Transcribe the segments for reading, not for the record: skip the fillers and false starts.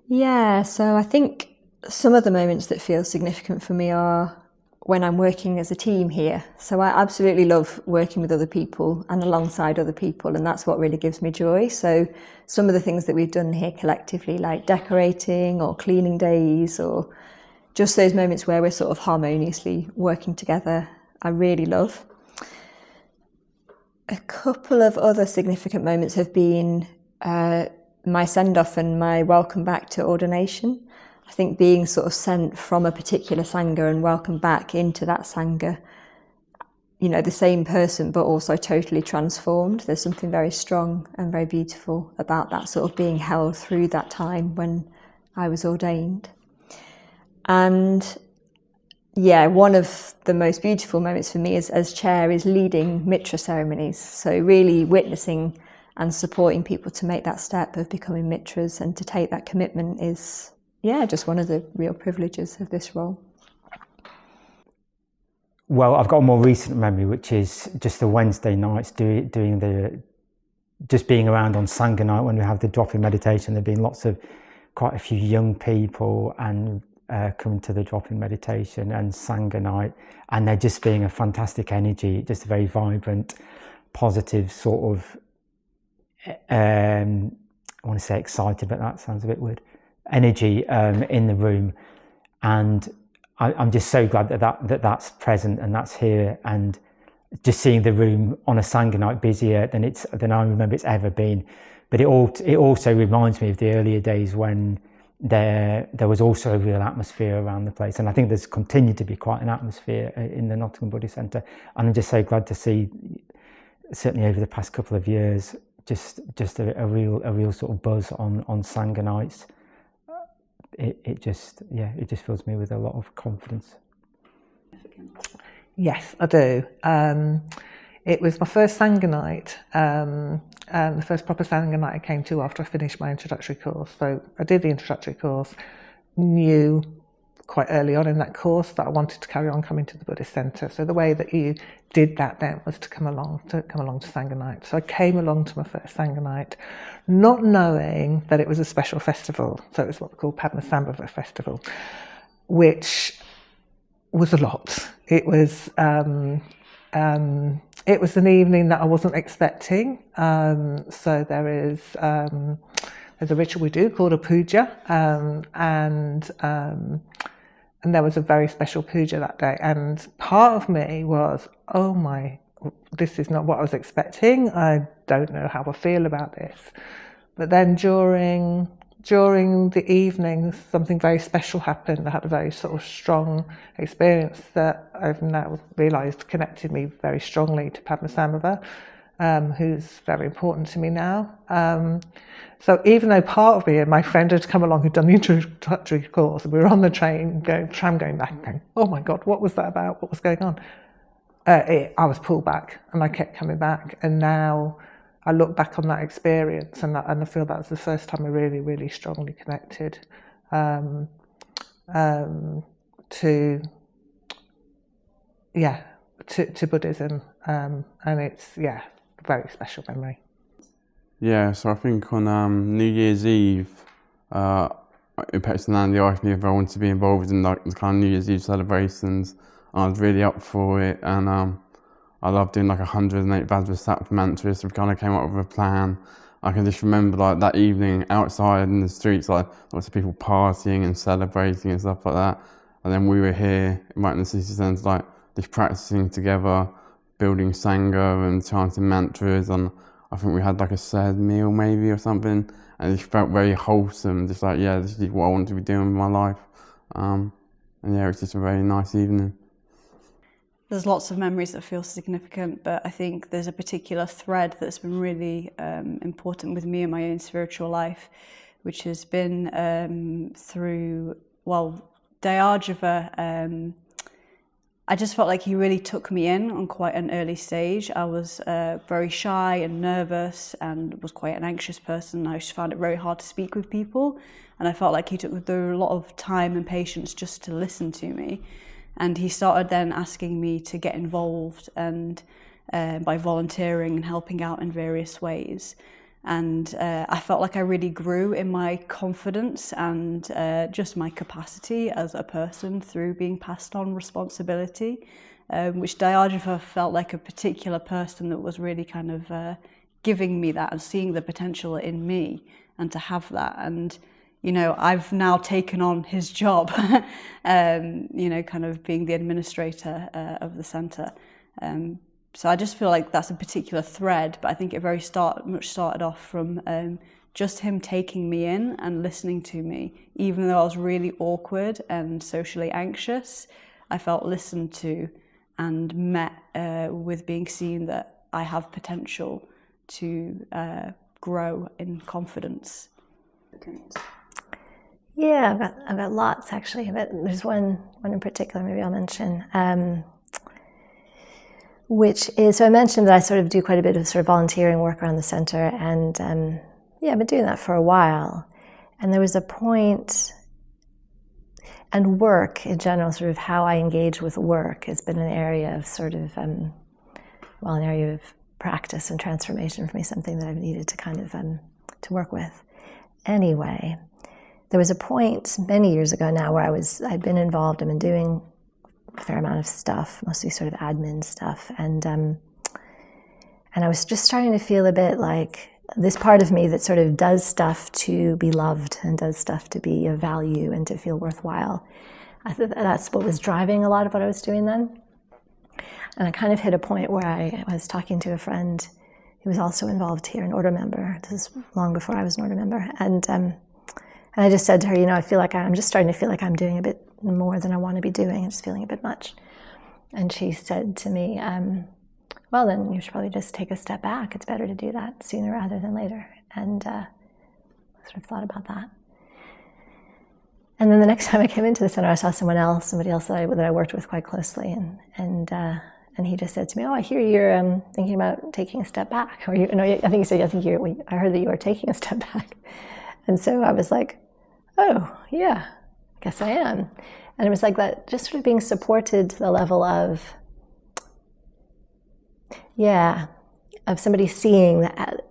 Yeah, so I think some of the moments that feel significant for me are when I'm working as a team here. So I absolutely love working with other people and alongside other people, and that's what really gives me joy. So some of the things that we've done here collectively, like decorating or cleaning days, or just those moments where we're sort of harmoniously working together, I really love. A couple of other significant moments have been my send-off and my welcome back to ordination. I think being sort of sent from a particular Sangha and welcomed back into that Sangha, you know, the same person but also totally transformed. There's something very strong and very beautiful about that sort of being held through that time when I was ordained. And yeah, one of the most beautiful moments for me as chair is leading mitra ceremonies. So really witnessing and supporting people to make that step of becoming mitras and to take that commitment is, yeah, just one of the real privileges of this role. Well, I've got a more recent memory, which is just the Wednesday nights just being around on Sangha night when we have the drop-in meditation. There've been quite a few young people and coming to the drop-in meditation and Sangha night, and there just being a fantastic energy, just a very vibrant, positive sort of, I want to say excited, but that sounds a bit weird, energy in the room. And I'm just so glad that's present and that's here, and just seeing the room on a Sangha night busier than I remember it's ever been. But it also reminds me of the earlier days when there was also a real atmosphere around the place, and I think there's continued to be quite an atmosphere in the Nottingham Buddhist Centre. And I'm just so glad to see, certainly over the past couple of years, just a real sort of buzz on Sangha nights. It just fills me with a lot of confidence. Yes, I do. It was my first Sangha night, the first proper Sangha night I came to after I finished my introductory course. So I did the introductory course, knew quite early on in that course that I wanted to carry on coming to the Buddhist Centre. So the way that you did that then was to come along to Sangha night. So I came along to my first Sangha night, not knowing that it was a special festival. So it was what we call Padmasambhava Festival, which was a lot. It was an evening that I wasn't expecting. So there's a ritual we do called a puja, and there was a very special puja that day. And part of me was, oh my, this is not what I was expecting. I don't know how I feel about this. But then during the evening, something very special happened. I had a very sort of strong experience that I've now realised connected me very strongly to Padmasambhava, who's very important to me now. So even though part of me and my friend had come along who'd done the introductory course, and we were on the tram going back and going, oh my God, what was that about? What was going on? I was pulled back and I kept coming back. And now I look back on that experience and I feel that was the first time I really, really strongly connected to Buddhism. And it's, a very special memory. Yeah, so I think on New Year's Eve, personally asked me if I wanted to be involved in like the kind of New Year's Eve celebrations. I was really up for it, and I love doing like 108 Vajrasattva mantras. So we kind of came up with a plan. I can just remember like that evening outside in the streets, like lots of people partying and celebrating and stuff like that. And then we were here right in the city centre, like just practicing together, building Sangha and chanting mantras. And I think we had like a sad meal maybe or something, and it just felt very wholesome, just like, yeah, this is what I want to be doing with my life. And yeah, it was just a very nice evening. There's lots of memories that feel significant, but I think there's a particular thread that's been really important with me in my own spiritual life, which has been through, Dayajava. I just felt like he really took me in on quite an early stage. I was very shy and nervous and was quite an anxious person. I just found it very hard to speak with people, and I felt like he took a lot of time and patience just to listen to me. And he started then asking me to get involved and by volunteering and helping out in various ways. And I felt like I really grew in my confidence and just my capacity as a person through being passed on responsibility, which Dayajava felt like a particular person that was really kind of giving me that and seeing the potential in me, and to have that. And, you know, I've now taken on his job, you know, kind of being the administrator of the centre. So I just feel like that's a particular thread, but I think it very much started off from just him taking me in and listening to me. Even though I was really awkward and socially anxious, I felt listened to and met with being seen that I have potential to grow in confidence. Yeah, I've got lots actually, but there's one in particular maybe I'll mention. Which is, so I mentioned that I sort of do quite a bit of sort of volunteering work around the centre, and yeah, I've been doing that for a while. And there was a point, and work in general, sort of how I engage with work has been an area of sort of, well, an area of practice and transformation for me, something that I've needed to kind of, to work with. Anyway, there was a point many years ago now where I'd been involved, I've been doing a fair amount of stuff, mostly sort of admin stuff, and I was just starting to feel a bit like this part of me that sort of does stuff to be loved and does stuff to be of value and to feel worthwhile. I thought that's what was driving a lot of what I was doing then. And I kind of hit a point where I was talking to a friend who was also involved here, an order member. This is long before I was an order member, and I just said to her, you know, I feel like I'm just starting to feel like I'm doing a bit more than I want to be doing. I'm just feeling a bit much. And she said to me, well, then you should probably just take a step back. It's better to do that sooner rather than later. And I sort of thought about that. And then the next time I came into the centre, I saw somebody else that I worked with quite closely, and he just said to me, "Oh, I hear you're thinking about taking a step back." Or I think he said, I heard that you are taking a step back." And so I was like, "Oh, yeah, I guess I am." And it was like that, just sort of being supported to the level of, of somebody seeing that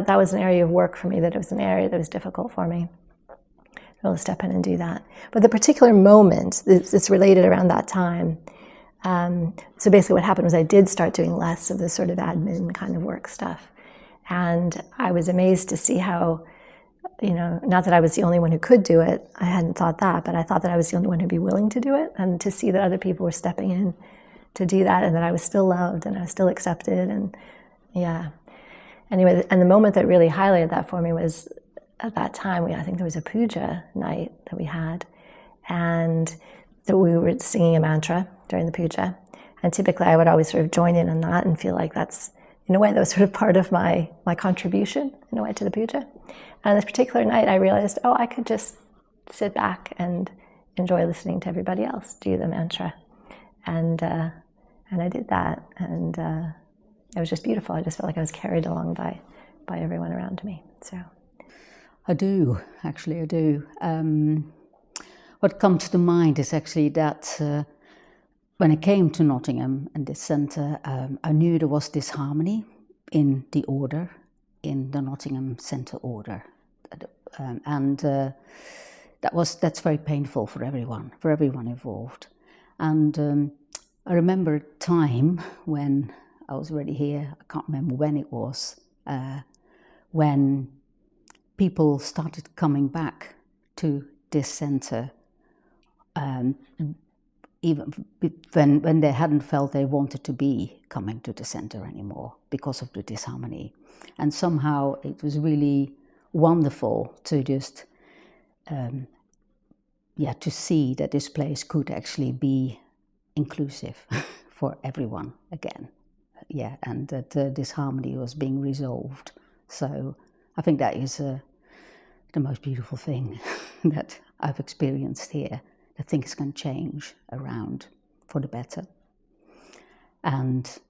was an area of work for me, that it was an area that was difficult for me. Able to step in and do that. But the particular moment, it's related around that time. So basically what happened was I did start doing less of the sort of admin kind of work stuff. And I was amazed to see how, not that I was the only one who could do it, I hadn't thought that, but I thought that I was the only one who'd be willing to do it, and to see that other people were stepping in to do that, and that I was still loved and I was still accepted, and Anyway, and the moment that really highlighted that for me was at that time, I think there was a puja night that we had, and that we were singing a mantra during the puja. And typically I would always sort of join in on that and feel like that's, in a way, that was sort of part of my contribution, in a way, to the puja. And this particular night I realized, I could just sit back and enjoy listening to everybody else do the mantra. And I did that, and it was just beautiful. I just felt like I was carried along by everyone around me, so. I do. What comes to mind is actually that when I came to Nottingham and this centre, I knew there was disharmony in the order, in the Nottingham Centre order. That's very painful for everyone involved. And I remember a time when I was already here, I can't remember when it was, when people started coming back to this centre, even when they hadn't felt they wanted to be coming to the centre anymore because of the disharmony. And somehow it was really wonderful to just, to see that this place could actually be inclusive for everyone again. And that this harmony was being resolved. So I think that is the most beautiful thing that I've experienced here, that things can change around for the better. And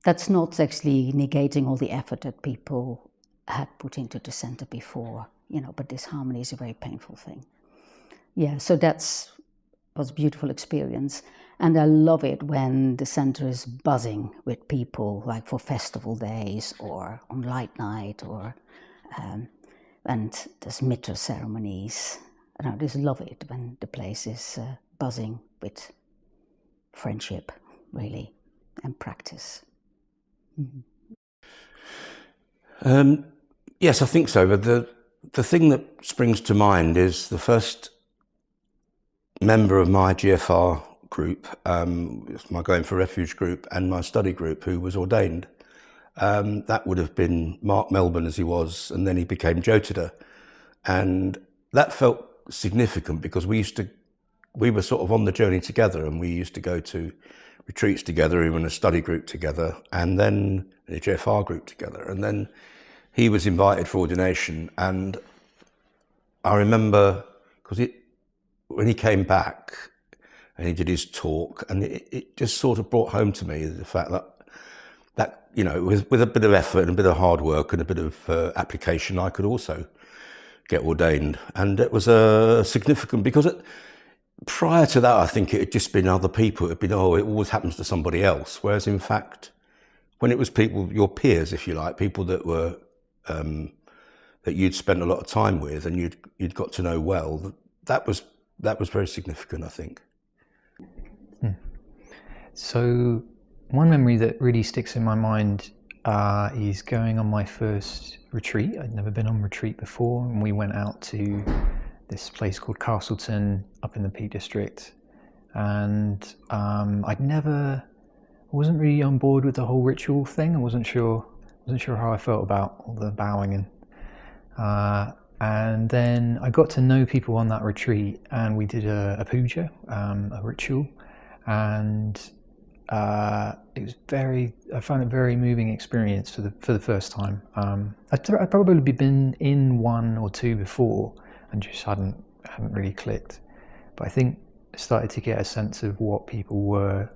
that's not actually negating all the effort that people had put into the centre before, but this harmony is a very painful thing. So was a beautiful experience. And I love it when the centre is buzzing with people, like for festival days or on light night, or and there's mitra ceremonies. And I just love it when the place is buzzing with friendship, really, and practice. Mm-hmm. Yes, I think so. But the thing that springs to mind is the first member of my GFR group, my Going for Refuge group, and my study group who was ordained. That would have been Mark Melbourne as he was, and then he became Jyotidah. And that felt significant because we were sort of on the journey together, and we used to go to retreats together, even a study group together, and then a GFR group together. And then he was invited for ordination, and I remember, because when he came back and he did his talk, and it just sort of brought home to me the fact that you know, with a bit of effort and a bit of hard work and a bit of application, I could also get ordained. And it was significant because prior to that, I think it had just been other people. It had been, oh, it always happens to somebody else. Whereas in fact, when it was people, your peers, if you like, people that were that you'd spent a lot of time with and you'd got to know well, that was very significant, I think. So one memory that really sticks in my mind is going on my first retreat. I'd never been on retreat before, and we went out to this place called Castleton up in the Peak District, and I wasn't really on board with the whole ritual thing. I wasn't sure how I felt about all the bowing, and then I got to know people on that retreat, and we did a puja, a ritual, and it was I found it a very moving experience for the first time. I'd probably been in one or two before and just hadn't really clicked, but I think I started to get a sense of what people were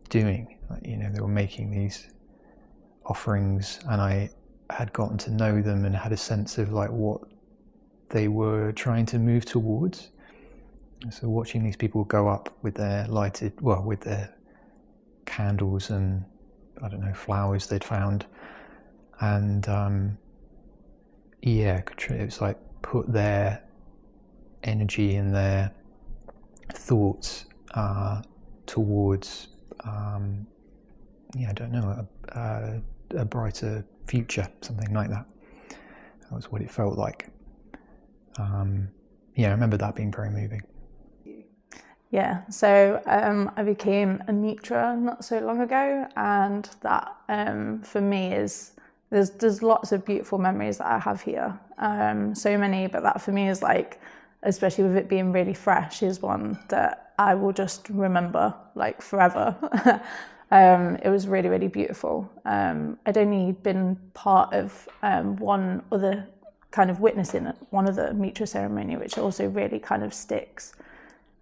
doing. Like, you know, they were making these offerings, and I had gotten to know them and had a sense of like what they were trying to move towards. So watching these people go up with their with their candles and, I don't know, flowers they'd found, and it was like put their energy and their thoughts towards I don't know, a brighter future, something like that. That was what it felt like. I remember that being very moving. Yeah, so I became a mitra not so long ago, and that for me is, there's lots of beautiful memories that I have here, so many, but that for me is like, especially with it being really fresh, is one that I will just remember like forever. It was really, really beautiful. I'd only been part of one other kind of witnessing one other mitra ceremony, which also really kind of sticks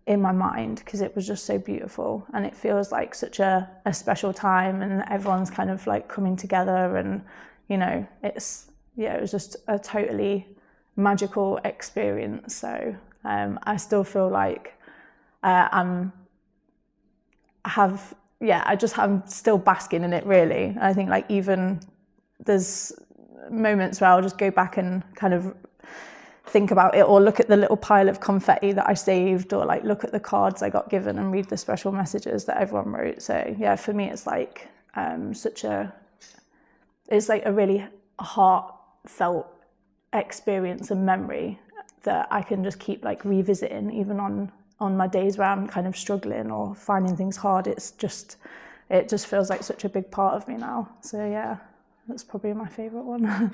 in my mind because it was just so beautiful, and it feels like such a special time, and everyone's kind of like coming together, and you know, it was just a totally magical experience. So I still feel like I'm still basking in it, really. I think like even there's moments where I'll just go back and kind of think about it, or look at the little pile of confetti that I saved, or like look at the cards I got given and read the special messages that everyone wrote. So yeah, for me it's like it's like a really heartfelt experience and memory that I can just keep like revisiting even on my days where I'm kind of struggling or finding things hard. It just feels like such a big part of me now. So yeah, that's probably my favourite one.